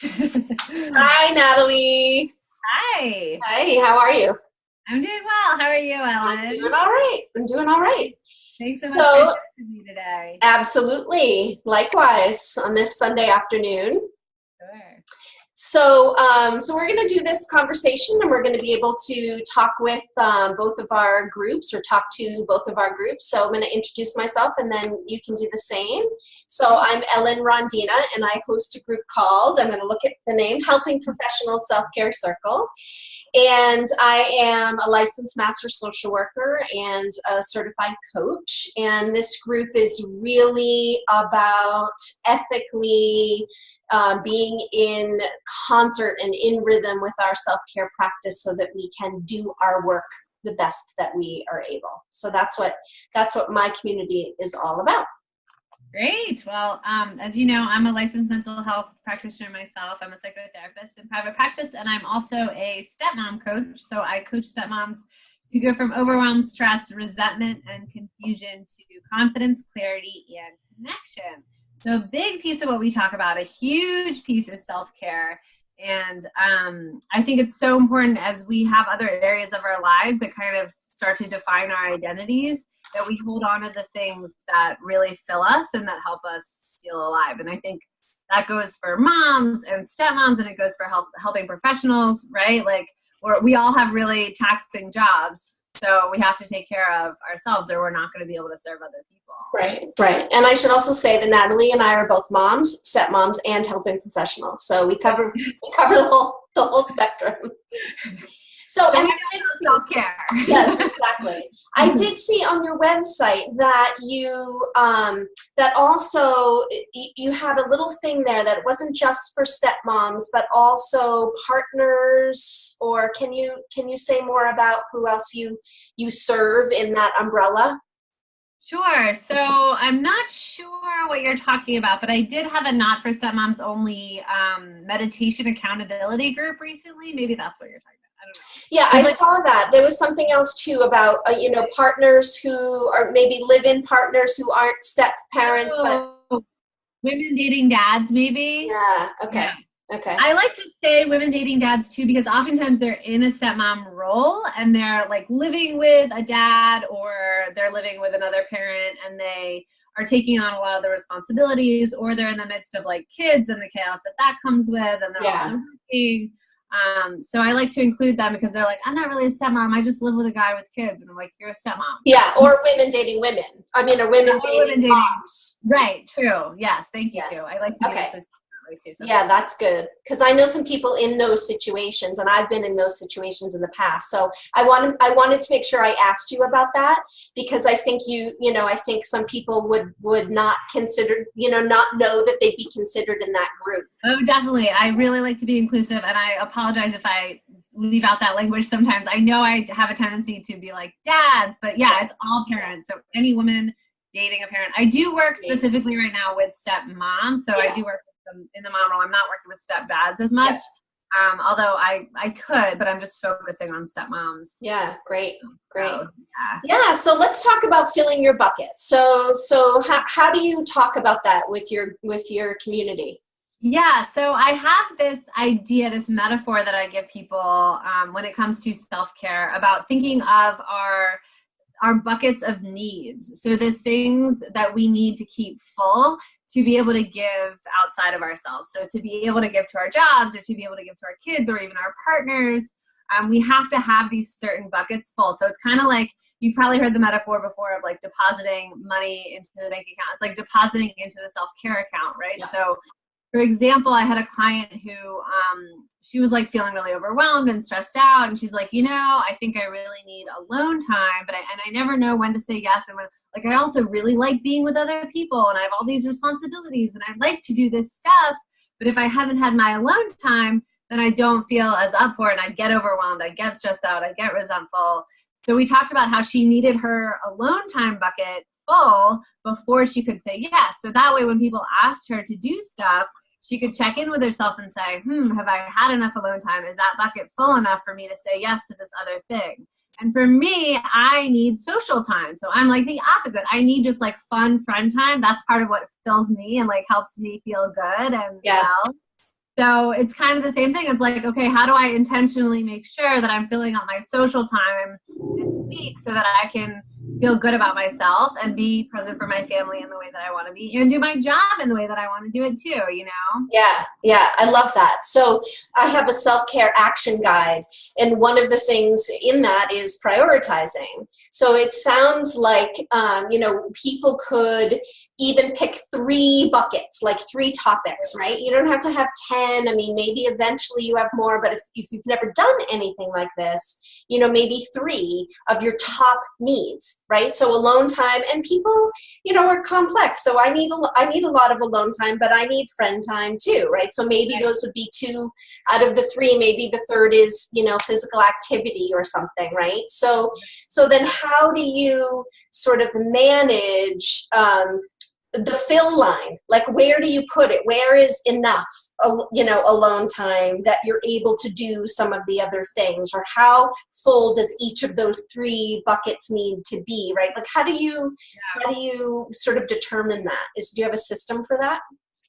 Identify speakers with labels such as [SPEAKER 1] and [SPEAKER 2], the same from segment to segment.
[SPEAKER 1] Hi, Natalie.
[SPEAKER 2] Hi,
[SPEAKER 1] Hey, how are you?
[SPEAKER 2] I'm doing well. How are you,
[SPEAKER 1] I'm doing
[SPEAKER 2] Ellen?
[SPEAKER 1] all right. I'm doing all right.
[SPEAKER 2] Thanks so much for
[SPEAKER 1] So,
[SPEAKER 2] joining me today.
[SPEAKER 1] absolutely. Likewise, on this Sunday afternoon.
[SPEAKER 2] Sure.
[SPEAKER 1] So we're going to do this conversation, and we're going to be able to talk with both of our groups, or talk to both of our groups. So I'm going to introduce myself, and then you can do the same. So I'm Ellen Rondina, and I host a group called, I'm going to look at the name, Helping Professional Self-Care Circle. And I am a licensed master social worker and a certified coach. And this group is really about ethically being in concert and in rhythm with our self-care practice so that we can do our work the best that we are able. So that's what my community is all about.
[SPEAKER 2] Great. Well, as you know, I'm a licensed mental health practitioner myself. I'm a psychotherapist in private practice, and I'm also a stepmom coach. So I coach stepmoms to go from overwhelm, stress, resentment, and confusion to confidence, clarity, and connection. So a big piece of what we talk about, a huge piece, is self-care. And I think it's so important as we have other areas of our lives that kind of start to define our identities, that we hold on to the things that really fill us and that help us feel alive. And I think that goes for moms and stepmoms, and it goes for helping professionals, right? Like we all have really taxing jobs. So we have to take care of ourselves, or we're not going to be able to serve other people.
[SPEAKER 1] Right, right. And I should also say that Natalie and I are both moms, stepmoms, and helping professionals. So we cover the whole spectrum. So, and I did see,
[SPEAKER 2] self-care.
[SPEAKER 1] yes, exactly. I did see on your website that you that also you had a little thing there that wasn't just for stepmoms, but also partners. Or can you say more about who else you serve in that umbrella?
[SPEAKER 2] Sure. So I'm not sure what you're talking about, but I did have a Not for Stepmoms Only meditation accountability group recently. Maybe that's what you're talking about. I don't know.
[SPEAKER 1] Yeah, I saw that. There was something else too about partners who are maybe live-in partners who aren't step parents, but
[SPEAKER 2] women dating dads, maybe.
[SPEAKER 1] yeah, okay.
[SPEAKER 2] Yeah.
[SPEAKER 1] Okay.
[SPEAKER 2] I like to say women dating dads too, because oftentimes they're in a stepmom role and they're like living with a dad, or they're living with another parent, and they are taking on a lot of the responsibilities, or they're in the midst of like kids and the chaos that comes with, and they're also working. So I like to include them because they're like, I'm not really a stepmom. I just live with a guy with kids. And I'm like, you're a stepmom.
[SPEAKER 1] Yeah, or women dating women. I mean, or women dating moms.
[SPEAKER 2] Right, true. Yes, thank you.
[SPEAKER 1] Yeah.
[SPEAKER 2] I like to
[SPEAKER 1] Okay.
[SPEAKER 2] this way too. So
[SPEAKER 1] yeah, that's good. Because I know some people in those situations, and I've been in those situations in the past. So I wanted to make sure I asked you about that, because I think I think some people would not consider, not know that they'd be considered in that group.
[SPEAKER 2] Oh, definitely. I really like to be inclusive, and I apologize if I leave out that language sometimes. I know I have a tendency to be like dads, but yeah, it's all parents. So any woman dating a parent. I do work specifically right now with stepmoms, so I do work with them in the mom role. I'm not working with stepdads as much, although I could, but I'm just focusing on stepmoms.
[SPEAKER 1] Yeah, great.
[SPEAKER 2] So,
[SPEAKER 1] yeah. So let's talk about filling your bucket. So how do you talk about that with your community?
[SPEAKER 2] Yeah, so I have this idea, this metaphor that I give people when it comes to self-care, about thinking of our buckets of needs. So the things that we need to keep full to be able to give outside of ourselves. So to be able to give to our jobs, or to be able to give to our kids, or even our partners, we have to have these certain buckets full. So it's kind of like, you've probably heard the metaphor before of like depositing money into the bank account. It's like depositing into the self-care account, right? Yeah. So for example, I had a client who she was like feeling really overwhelmed and stressed out, and she's like, I think I really need alone time, but I never know when to say yes, and when, like, I also really like being with other people, and I have all these responsibilities, and I'd like to do this stuff, but if I haven't had my alone time, then I don't feel as up for it, and I get overwhelmed, I get stressed out, I get resentful. So we talked about how she needed her alone time bucket full before she could say yes. So that way, when people asked her to do stuff, she could check in with herself and say, have I had enough alone time? Is that bucket full enough for me to say yes to this other thing? And for me, I need social time. So I'm like the opposite. I need just like fun friend time. That's part of what fills me and like helps me feel good and well. So it's kind of the same thing. It's like, okay, how do I intentionally make sure that I'm filling up my social time this week so that I can feel good about myself and be present for my family in the way that I want to be and do my job in the way that I want to do it too, you know?
[SPEAKER 1] Yeah, I love that. So I have a self-care action guide, and one of the things in that is prioritizing. So it sounds like, people could even pick 3 buckets, like 3 topics, right? You don't have to have 10. I mean, maybe eventually you have more, but if you've never done anything like this, maybe 3 of your top needs, right? So alone time, and people, are complex. So I need a lot of alone time, but I need friend time too, right? So maybe those would be 2 out of the 3. Maybe the third is, physical activity or something, right? So then how do you sort of manage the fill line? Like, where do you put it? Where is enough, alone time that you're able to do some of the other things? Or how full does each of those 3 buckets need to be, right? Like, how do you sort of determine that? Do you have a system for that?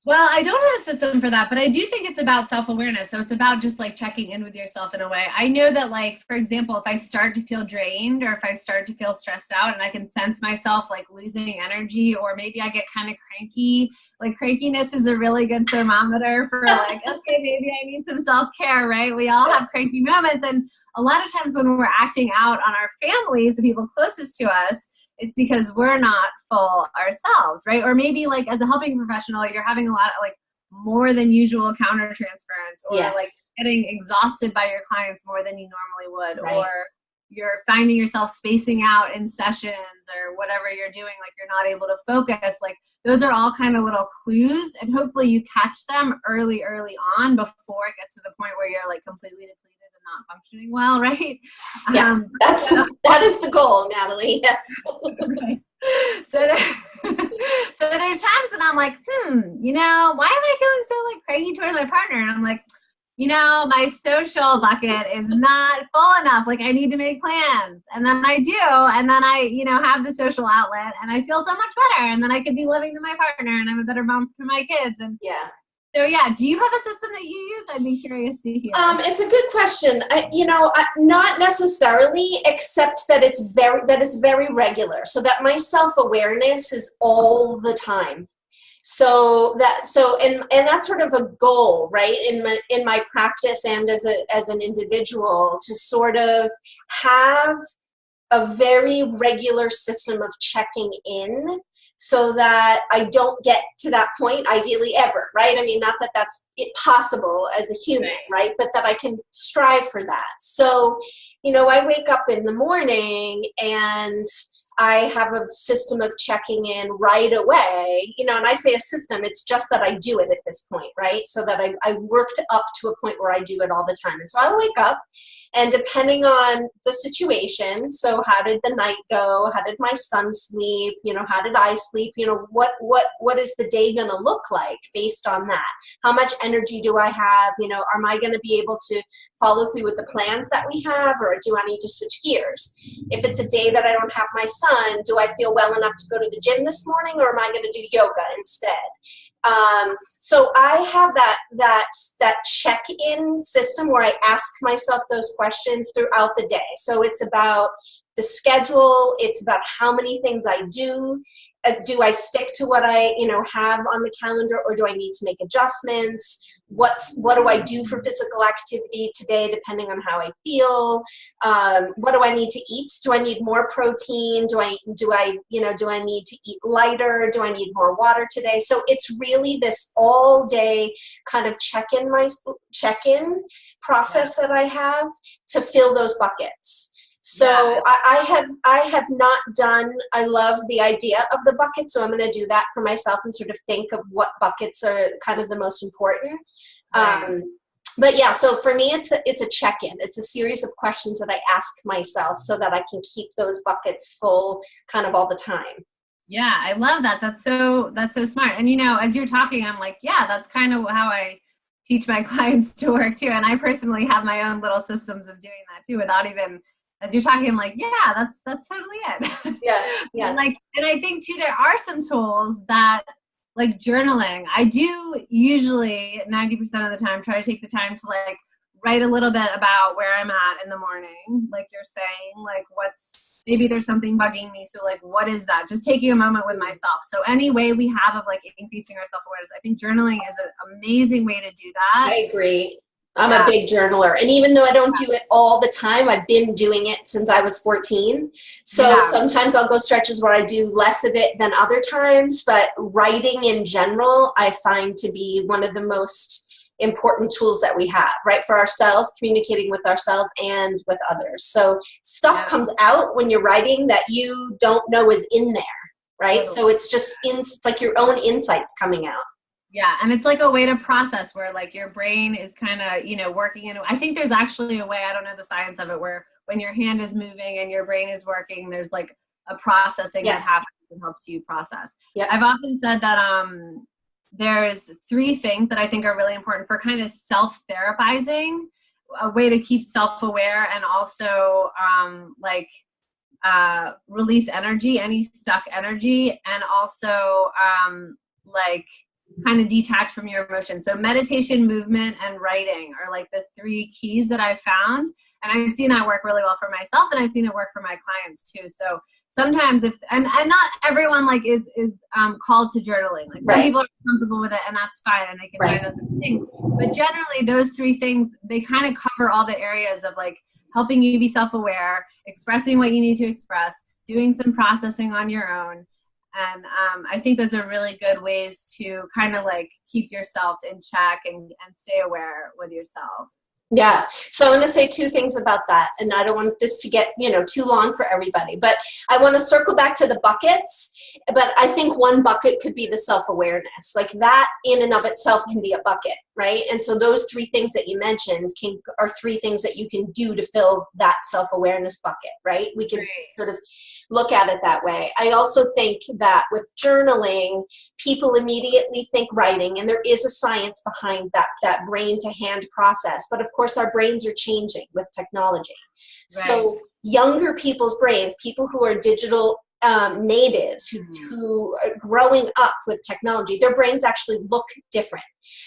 [SPEAKER 2] Well, I don't have a system for that, but I do think it's about self-awareness. So it's about just like checking in with yourself in a way. I know that, like, for example, if I start to feel drained or if I start to feel stressed out and I can sense myself like losing energy, or maybe I get kind of cranky, like crankiness is a really good thermometer for like, okay, maybe I need some self-care, right? We all have cranky moments. And a lot of times when we're acting out on our families, the people closest to us, it's because we're not full ourselves, right? Or maybe like as a helping professional, you're having a lot of like more than usual countertransference, or like getting exhausted by your clients more than you normally would, right. Or you're finding yourself spacing out in sessions or whatever you're doing, like you're not able to focus. Like those are all kind of little clues, and hopefully you catch them early on before it gets to the point where you're like completely depleted and not functioning well, right?
[SPEAKER 1] Yeah, that is the goal, Natalie. Yes.
[SPEAKER 2] Right. So there's times when I'm like, why am I feeling so like cranky towards my partner? And I'm like, my social bucket is not full enough. Like I need to make plans. And then I do. And then I, have the social outlet and I feel so much better. And then I could be living to my partner and I'm a better mom for my kids. And so, do you have a system that you use? I'd be curious to hear.
[SPEAKER 1] It's a good question. Not necessarily, except that it's very regular. So that my self-awareness is all the time. And that's sort of a goal, right? In my practice and as an individual, to sort of have a very regular system of checking in, so that I don't get to that point, ideally ever, right? I mean, not that that's possible as a human, right? But that I can strive for that. So, I wake up in the morning and I have a system of checking in right away, and I say a system, it's just that I do it at this point, right? So that I worked up to a point where I do it all the time. And so I wake up, and depending on the situation, so how did the night go? How did my son sleep? How did I sleep? What is the day going to look like based on that? How much energy do I have? Am I going to be able to follow through with the plans that we have, or do I need to switch gears? If it's a day that I don't have my son, do I feel well enough to go to the gym this morning, or am I going to do yoga instead? So I have that check-in system where I ask myself those questions throughout the day. So it's about the schedule. It's about how many things I do. Do I stick to what I, have on the calendar, or do I need to make adjustments? What do I do for physical activity today, depending on how I feel? What do I need to eat? Do I need more protein? Do I need to eat lighter? Do I need more water today? So it's really this all day kind of check-in process that I have to fill those buckets. So I have not done, I love the idea of the bucket, so I'm going to do that for myself and sort of think of what buckets are kind of the most important. Right. But yeah, so for me, it's a check-in. It's a series of questions that I ask myself so that I can keep those buckets full kind of all the time.
[SPEAKER 2] Yeah, I love that. That's so smart. And as you're talking, I'm like, that's kind of how I teach my clients to work too. And I personally have my own little systems of doing that too, without even, as you're talking, I'm like, that's totally it.
[SPEAKER 1] Yeah.
[SPEAKER 2] And I think too, there are some tools that like journaling. I do usually 90% of the time try to take the time to like write a little bit about where I'm at in the morning, like you're saying, like maybe there's something bugging me. So like, what is that? Just taking a moment with myself. So any way we have of like increasing our self-awareness, I think journaling is an amazing way to do that.
[SPEAKER 1] I agree. I'm a big journaler. And even though I don't do it all the time, I've been doing it since I was 14. So sometimes I'll go stretches where I do less of it than other times, but writing in general, I find to be one of the most important tools that we have, right? For ourselves, communicating with ourselves and with others. So stuff comes out when you're writing that you don't know is in there, right? Totally. So it's just, it's like your own insights coming out.
[SPEAKER 2] Yeah, and it's like a way to process where like your brain is kind of, you know, working in. I think there's actually a way, I don't know the science of it, where when your hand is moving and your brain is working, there's like a processing that happens that helps you process. Yep. I've often said that there's 3 things that I think are really important for kind of self-therapizing, a way to keep self-aware and also release energy, any stuck energy, and also like kind of detach from your emotions. So meditation, movement, and writing are like the 3 keys that I've found. And I've seen that work really well for myself, and I've seen it work for my clients too. So sometimes and not everyone like is called to journaling. Like some people are comfortable with it, and that's fine, and they can find other things. But generally those 3 things, they kind of cover all the areas of like helping you be self-aware, expressing what you need to express, doing some processing on your own. And I think those are really good ways to kind of like keep yourself in check and stay aware with yourself.
[SPEAKER 1] Yeah. So I'm going to say 2 things about that. And I don't want this to get, too long for everybody, but I want to circle back to the buckets. But I think one bucket could be the self-awareness. Like that in and of itself can be a bucket, right? And so those 3 things that you mentioned are 3 things that you can do to fill that self-awareness bucket, right? We can sort of look at it that way. I also think that with journaling, people immediately think writing, and there is a science behind that brain to hand process. But of course, our brains are changing with technology. Right. So younger people's brains, people who are digital natives who are growing up with technology, their brains actually look different.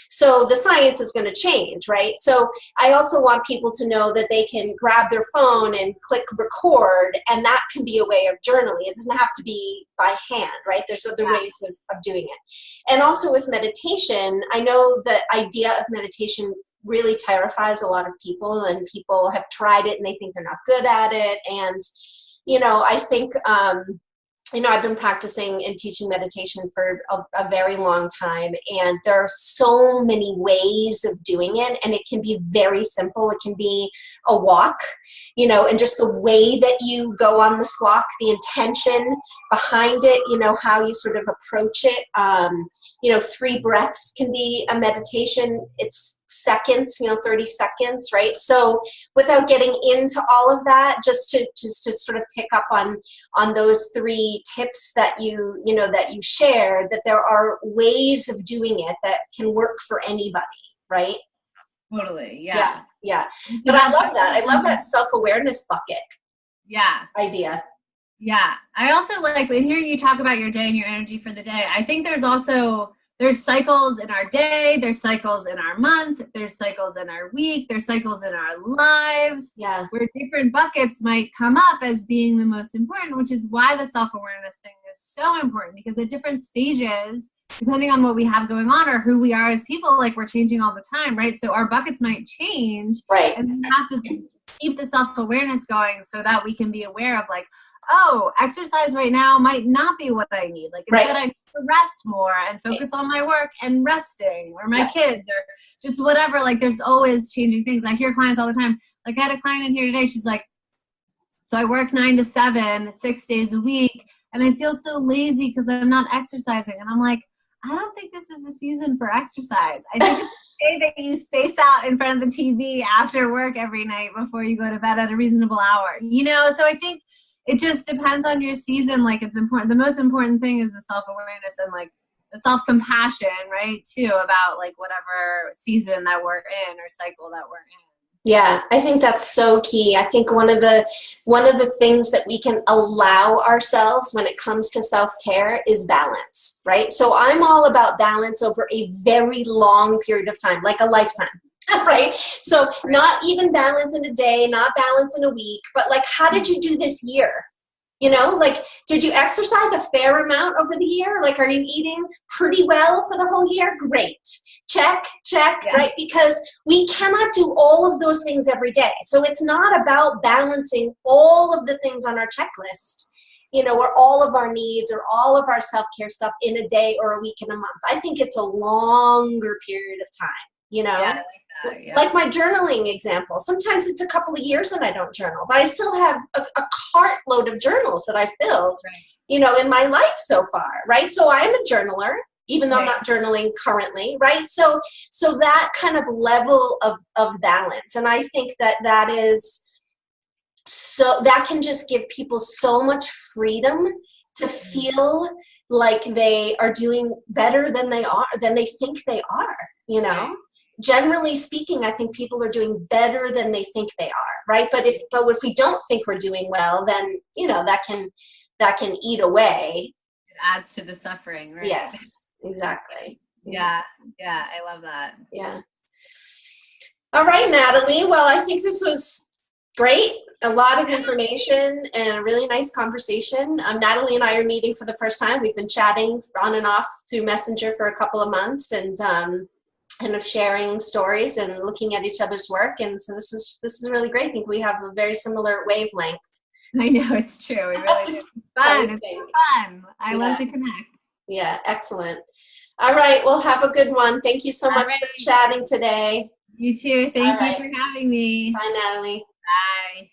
[SPEAKER 1] So the science is going to change, right? So I also want people to know that they can grab their phone and click record, and that can be a way of journaling. It doesn't have to be by hand, right? There's other ways of doing it. And also with meditation, I know the idea of meditation really terrifies a lot of people, and people have tried it and they think they're not good at it. And I think, I've been practicing and teaching meditation for a very long time, and there are so many ways of doing it, and it can be very simple. It can be a walk, and just the way that you go on this walk, the intention behind it, how you sort of approach it. 3 breaths can be a meditation. It's seconds, 30 seconds, right? So without getting into all of that, just to sort of pick up on those 3 tips that you shared, that there are ways of doing it that can work for anybody, right?
[SPEAKER 2] Totally.
[SPEAKER 1] Yeah. But I love that. I love that self-awareness bucket.
[SPEAKER 2] Yeah.
[SPEAKER 1] Idea.
[SPEAKER 2] Yeah. I also like when hearing you talk about your day and your energy for the day. I think there's cycles in our day, there's cycles in our month, there's cycles in our week, there's cycles in our lives, where different buckets might come up as being the most important, which is why the self-awareness thing is so important, because at different stages, depending on what we have going on or who we are as people, like we're changing all the time, right? So our buckets might change,
[SPEAKER 1] right?
[SPEAKER 2] And we have to keep the self-awareness going so that we can be aware of like, oh, exercise right now might not be what I need. Like instead I need to rest more and focus on my work and resting, or my kids, or just whatever. Like there's always changing things. I hear clients all the time. Like I had a client in here today. She's like, so I work 9 to 7, 6 days a week, and I feel so lazy because I'm not exercising. And I'm like, I don't think this is the season for exercise. I think it's okay that you space out in front of the TV after work every night before you go to bed at a reasonable hour. So I think it just depends on your season. Like it's important. The most important thing is the self-awareness and like the self-compassion, right? Too, about like whatever season that we're in or cycle that we're in.
[SPEAKER 1] Yeah, I think that's so key. I think one of the things that we can allow ourselves when it comes to self-care is balance, right? So I'm all about balance over a very long period of time, like a lifetime. Right? So not even balance in a day, not balance in a week, but like, how did you do this year? You know, like, did you exercise a fair amount over the year? Like, are you eating pretty well for the whole year? Great. Check, check,
[SPEAKER 2] Yeah.
[SPEAKER 1] right? Because we cannot do all of those things every day. So it's not about balancing all of the things on our checklist, you know, or all of our needs or all of our self-care stuff in a day or a week and a month. I think it's a longer period of time, you know?
[SPEAKER 2] Yeah, I like that. Yeah.
[SPEAKER 1] Like my journaling example. Sometimes it's a couple of years that I don't journal, but I still have a cartload of journals that I've filled,
[SPEAKER 2] Right.
[SPEAKER 1] you know, in my life so far, right? So I'm a journaler, even though I'm
[SPEAKER 2] Right.
[SPEAKER 1] not journaling currently, right? So that kind of level of balance. And I think that is so, that can just give people so much freedom to feel like they are doing better than they think they are, you know?
[SPEAKER 2] Right.
[SPEAKER 1] Generally speaking, I think people are doing better than they think they are, right? But if we don't think we're doing well, then, you know, that can eat away.
[SPEAKER 2] It adds to the suffering, right?
[SPEAKER 1] Yes, exactly.
[SPEAKER 2] Yeah, yeah, I love that.
[SPEAKER 1] Yeah. All right, Natalie. Well, I think this was great. A lot of information and a really nice conversation. Natalie and I are meeting for the first time. We've been chatting on and off through Messenger for a couple of months, and kind of sharing stories and looking at each other's work. And so this is really great. I think we have a very similar wavelength.
[SPEAKER 2] I know, it's true. We really do. It's fun. It's fun. I love to connect.
[SPEAKER 1] Yeah, excellent. All right. Well, have a good one. Thank you so much for chatting today.
[SPEAKER 2] You too. Thank you for having me.
[SPEAKER 1] Bye, Natalie.
[SPEAKER 2] Bye.